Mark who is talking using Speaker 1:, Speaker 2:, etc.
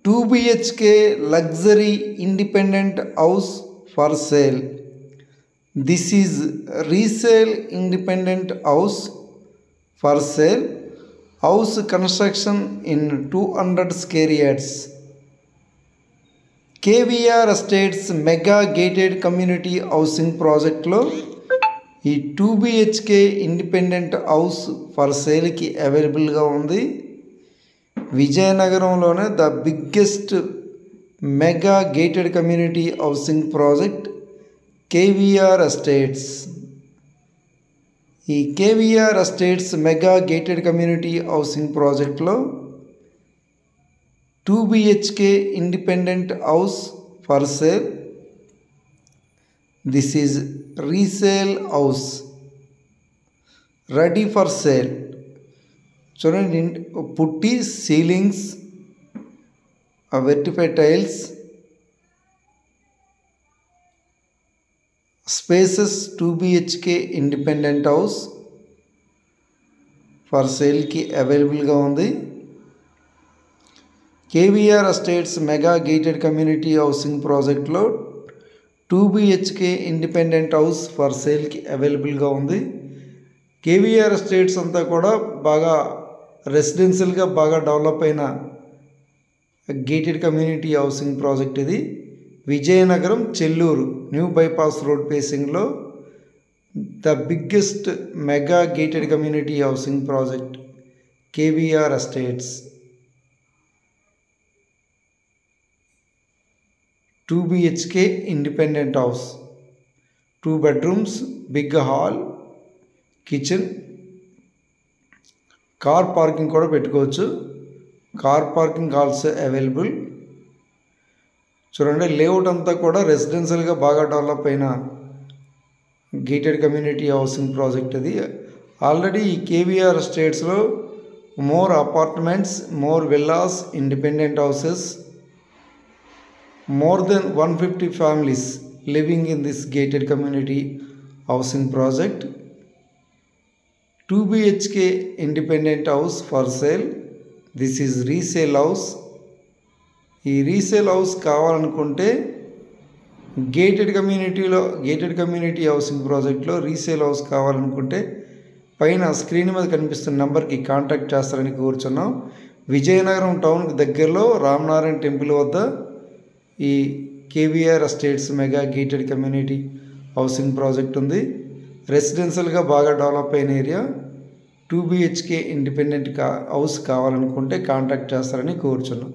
Speaker 1: 2 BHK luxury independent house for sale. This is resale independent house for sale. House construction in 200 square yards. KVR Estates mega gated community housing ప్రాజెక్ట్లో ఈ 2 BHK independent house for సేల్కి అవైలబుల్గా ఉంది. విజయనగరంలోనే the biggest mega gated community housing project KVR estates. ఈ KVR estates mega gated community housing ప్రాజెక్ట్లో 2 BHK independent house for sale. This is resale house ready for sale. చూడండి, putty ceilings, వెర్టిఫై tiles, spaces 2 BHK independent house for సేల్కి అవైలబుల్గా ఉంది. KVR estates mega gated community housing ప్రాజెక్ట్లో 2 BHK independent house for సేల్కి అవైలబుల్గా ఉంది. KVR ఎస్టేట్స్ అంతా కూడా బాగా రెసిడెన్షియల్గా బాగా డెవలప్ అయిన గేటెడ్ కమ్యూనిటీ హౌసింగ్ ప్రాజెక్ట్ ఇది. Vizianagaram Chelluru new bypass road ఫేసింగ్లో the biggest mega gated community housing project KVR estates. 2 BHK independent house, 2 bedrooms, big hall, kitchen, car parking కూడా పెట్టుకోవచ్చు. Car parking also available. చూడండి, లేఅవుట్ అంతా కూడా రెసిడెన్షియల్గా బాగా డెవలప్ అయిన గేటెడ్ కమ్యూనిటీ హౌసింగ్ ప్రాజెక్ట్ ఇది. ఆల్రెడీ ఈ KVR ఎస్టేట్స్లో more apartments, more villas, independent houses, more than 150 families living in this gated community housing project. 2 BHK independent house for sale. This is resale house. ఈ resale house కావాలనుకుంటే gated community housing ప్రాజెక్ట్లో resale house కావాలనుకుంటే పైన screen మీద కనిపిస్తున్న నెంబర్కి contact చేస్తారని కోరుచున్నాం. విజయనగరం టౌన్కి దగ్గరలో రామనారాయణ టెంపుల్ వద్ద ఈ KVR estates mega gated community housing project ఉంది. రెసిడెన్షియల్గా బాగా డెవలప్ అయిన ఏరియా. 2 BHK ఇండిపెండెంట్ హౌస్ కావాలనుకుంటే కాంటాక్ట్ చేస్తారని కోరుచున్నాం.